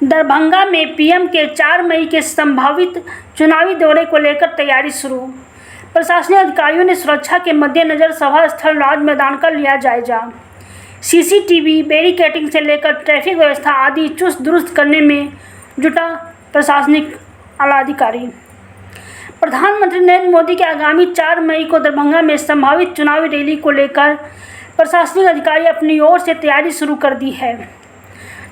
दरभंगा में पीएम के 4 मई के संभावित चुनावी दौरे को लेकर तैयारी शुरू। प्रशासनिक अधिकारियों ने सुरक्षा के मद्देनजर सभा स्थल राज मैदान का लिया जायजा। सीसीटीवी, बैरिकेडिंग से लेकर ट्रैफिक व्यवस्था आदि चुस्त दुरुस्त करने में जुटा प्रशासनिक आला अधिकारी। प्रधानमंत्री नरेंद्र मोदी के आगामी 4 मई को दरभंगा में संभावित चुनावी रैली को लेकर प्रशासनिक अधिकारी अपनी ओर से तैयारी शुरू कर दी है।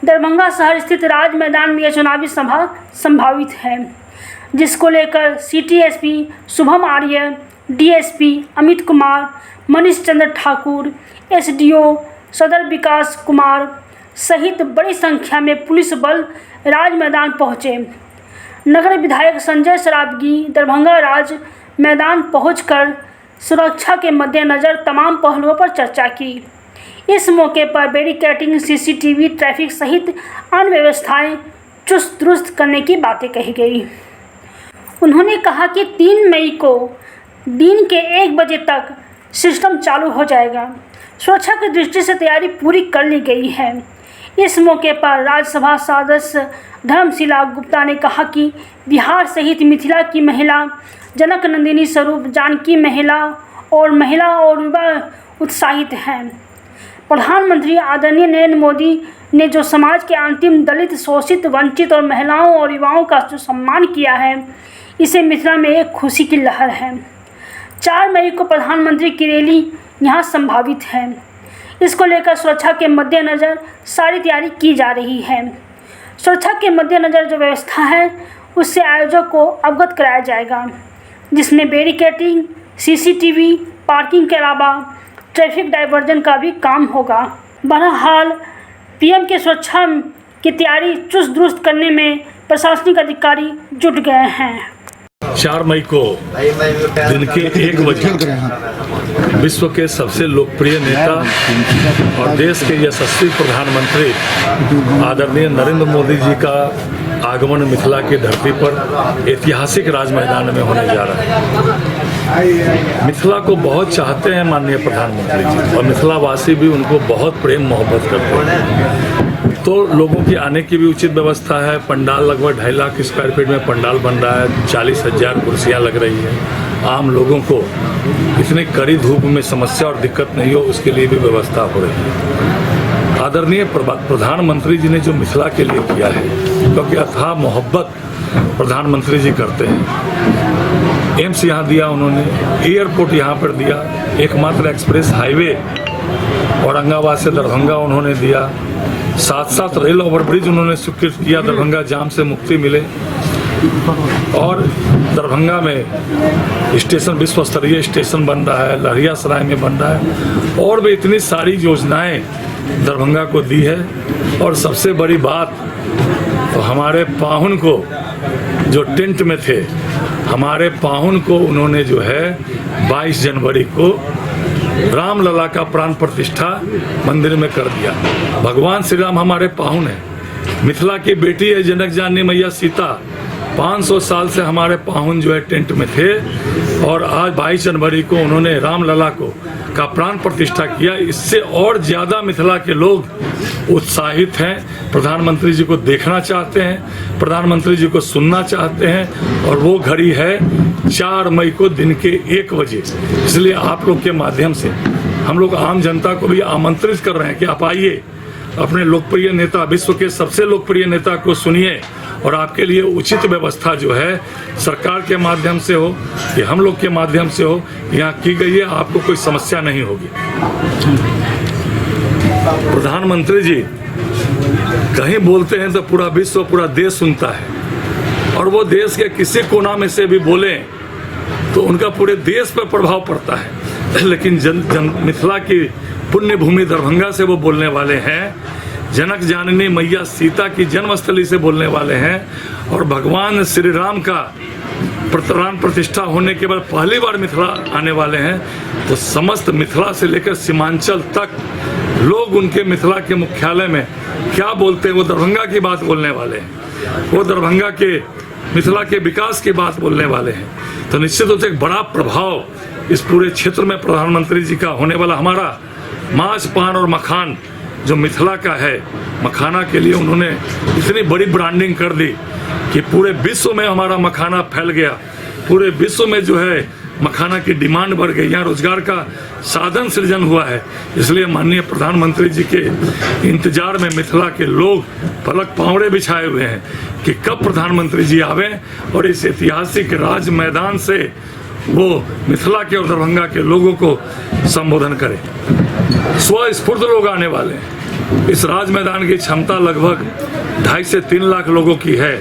दरभंगा शहर स्थित राज मैदान में यह चुनावी सभा संभावित है, जिसको लेकर सिटी एसपी शुभम आर्य, डीएसपी अमित कुमार, मनीष चंद्र ठाकुर, एसडीओ सदर विकास कुमार सहित बड़ी संख्या में पुलिस बल राज मैदान पहुंचे। नगर विधायक संजय सरावगी दरभंगा राज मैदान पहुंचकर सुरक्षा के मद्देनजर तमाम पहलुओं पर चर्चा की। इस मौके पर बैरिकेडिंग, सीसीटीवी, ट्रैफिक सहित अन्य व्यवस्थाएं चुस्त दुरुस्त करने की बातें कही गई। उन्होंने कहा कि 3 मई को दिन के 1 बजे तक सिस्टम चालू हो जाएगा। सुरक्षा की दृष्टि से तैयारी पूरी कर ली गई है। इस मौके पर राज्यसभा सदस्य धर्मशिला गुप्ता ने कहा कि बिहार सहित मिथिला की महिला जनक नंदिनी स्वरूप जानकी महिला और युवा उत्साहित हैं। प्रधानमंत्री आदरणीय नरेंद्र मोदी ने जो समाज के अंतिम दलित, शोषित, वंचित और महिलाओं और युवाओं का जो सम्मान किया है, इसे मिथिला में एक खुशी की लहर है। 4 मई को प्रधानमंत्री की रैली यहाँ संभावित है। इसको लेकर सुरक्षा के मद्देनज़र सारी तैयारी की जा रही है। सुरक्षा के मद्देनज़र जो व्यवस्था है उससे आयोजक को अवगत कराया जाएगा, जिसमें बैरिकेडिंग, सीसीटीवी, पार्किंग के अलावा ट्रैफिक डाइवर्जन का भी काम होगा। बहरहाल पीएम के सुरक्षा की तैयारी चुस्त दुरुस्त करने में प्रशासनिक अधिकारी जुट गए हैं। 4 मई को दिन के 1 बजे विश्व के सबसे लोकप्रिय नेता और देश के यशस्वी प्रधानमंत्री आदरणीय नरेंद्र मोदी जी का आगमन मिथिला की धरती पर ऐतिहासिक राज मैदान में होने जा रहा है। मिथिला को बहुत चाहते हैं माननीय प्रधानमंत्री जी, और मिथिलावासी भी उनको बहुत प्रेम मोहब्बत करते हैं। तो लोगों की आने की भी उचित व्यवस्था है। पंडाल लगभग 2.5 लाख स्क्वायर फीट में पंडाल बन रहा है। 40,000 कुर्सियाँ लग रही हैं। आम लोगों को इतनी कड़ी धूप में समस्या और दिक्कत नहीं हो, उसके लिए भी व्यवस्था हो रही है। आदरणीय प्रधानमंत्री जी ने जो मिथिला के लिए किया है, क्योंकि अथाह मोहब्बत प्रधानमंत्री जी करते हैं। एम्स यहाँ दिया उन्होंने, एयरपोर्ट यहाँ पर दिया, एकमात्र एक्सप्रेस हाईवे औरंगाबाद से दरभंगा उन्होंने दिया, साथ रेल ओवरब्रिज उन्होंने स्वीकृत किया, दरभंगा जाम से मुक्ति मिले। और दरभंगा में स्टेशन, विश्व स्तरीय स्टेशन बन रहा है, लहरियासराय में बन रहा है, और भी इतनी सारी योजनाएं दरभंगा को दी है। और सबसे बड़ी बात तो हमारे पाहुन को जो टेंट में थे, हमारे पाहुन को उन्होंने जो है 22 जनवरी को रामलला का प्राण प्रतिष्ठा मंदिर में कर दिया। भगवान श्री राम हमारे पाहुन हैं। मिथिला की बेटी है जनक जानकी मैया सीता। 500 साल से हमारे पाहुन जो है टेंट में थे, और आज 22 जनवरी को उन्होंने रामलला का प्राण प्रतिष्ठा किया। इससे और ज़्यादा मिथिला के लोग उत्साहित हैं, प्रधानमंत्री जी को देखना चाहते हैं, प्रधानमंत्री जी को सुनना चाहते हैं। और वो घड़ी है 4 मई को दिन के 1 बजे। इसलिए आप लोग के माध्यम से हम लोग आम जनता को भी आमंत्रित कर रहे हैं कि आप आइए, अपने लोकप्रिय नेता, विश्व के सबसे लोकप्रिय नेता को सुनिए, और आपके लिए उचित व्यवस्था जो है सरकार के माध्यम से हो या हम लोग के माध्यम से हो, यहाँ की गई है। आपको कोई समस्या नहीं होगी। प्रधानमंत्री जी कहीं बोलते हैं तो पूरा विश्व, पूरा देश सुनता है, और वो देश के किसी कोना में से भी बोले तो उनका पूरे देश पर प्रभाव पड़ता है। लेकिन मिथिला की पुण्य भूमि दरभंगा से वो बोलने वाले हैं, जनक जाननी मैया सीता की जन्मस्थली से बोलने वाले हैं, और भगवान श्री राम का प्राण प्रतिष्ठा होने के बाद पहली बार मिथिला आने वाले हैं। तो समस्त मिथिला से लेकर सीमांचल तक लोग उनके मिथिला के मुख्यालय में क्या बोलते हैं, वो दरभंगा की बात बोलने वाले हैं, वो दरभंगा के मिथिला के विकास की बात बोलने वाले हैं। तो निश्चित रूप से एक बड़ा प्रभाव इस पूरे क्षेत्र में प्रधानमंत्री जी का होने वाला। हमारा माछ, पान और मखान जो मिथिला का है, मखाना के लिए उन्होंने इतनी बड़ी ब्रांडिंग कर दी कि पूरे विश्व में हमारा मखाना फैल गया। पूरे विश्व में जो है मखाना की डिमांड बढ़ गई, यहाँ रोजगार का साधन सृजन हुआ है। इसलिए माननीय प्रधानमंत्री जी के इंतजार में मिथिला के लोग पलक पावड़े बिछाए हुए हैं कि कब प्रधानमंत्री जी आवें और इस ऐतिहासिक राज मैदान से वो मिथिला के और दरभंगा के लोगों को संबोधन करें। स्वस्फूर्त लोग आने वाले हैं। इस राज मैदान की क्षमता लगभग 2.5 से 3 लाख लोगों की है,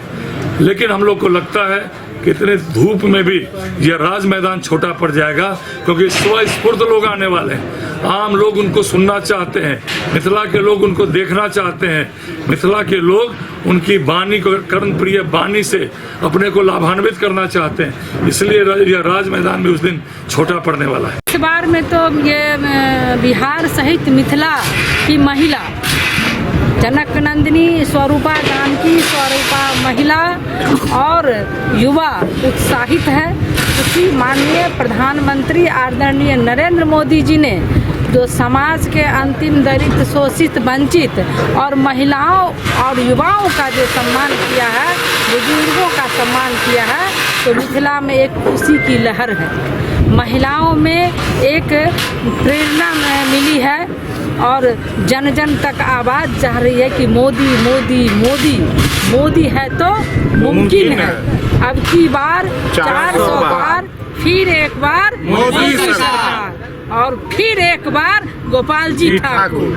लेकिन हम लोग को लगता है कि इतने धूप में भी यह राज मैदान छोटा पड़ जाएगा, क्योंकि स्वस्फूर्त लोग आने वाले हैं। आम लोग उनको सुनना चाहते हैं, मिथिला के लोग उनको देखना चाहते हैं, मिथिला के लोग उनकी वाणी को, कर्णप्रिय वाणी से अपने को लाभान्वित करना चाहते हैं। इसलिए यह राज मैदान भी उस दिन छोटा पड़ने वाला है। इस बार में तो ये बिहार सहित मिथिला की महिला जनक नंदिनी, स्वरूपा जानकी, स्वरूपा महिला और युवा उत्साहित है, क्योंकि माननीय प्रधानमंत्री आदरणीय नरेंद्र मोदी जी ने जो समाज के अंतिम दलित, शोषित, वंचित और महिलाओं और युवाओं का जो सम्मान किया है, बुजुर्गों का सम्मान किया है, तो मिथिला में एक खुशी की लहर है। महिलाओं में एक प्रेरणा मिली है और जन जन तक आवाज़ जा रही है कि मोदी मोदी मोदी मोदी है तो मुमकिन है। अब की बार 400 बार, फिर एक बार मोदी सरकार और फिर एक बार गोपाल जी ठाकुर,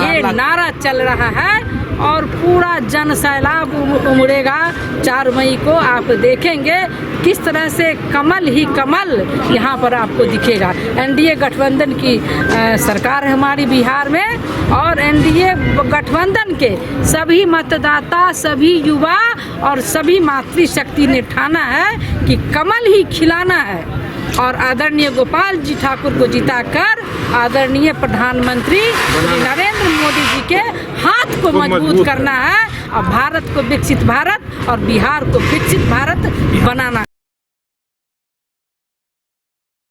ये नारा चल रहा है और पूरा जन सैलाब उमड़ेगा। 4 मई को आप देखेंगे किस तरह से कमल ही कमल यहाँ पर आपको दिखेगा। एनडीए गठबंधन की सरकार है हमारी बिहार में, और एनडीए गठबंधन के सभी मतदाता, सभी युवा और सभी मातृशक्ति ने ठाना है कि कमल ही खिलाना है और आदरणीय गोपाल जी ठाकुर को जिताकर आदरणीय प्रधानमंत्री नरेंद्र मोदी जी के हाथ को मजबूत करना है और भारत को विकसित भारत और बिहार को विकसित भारत बनाना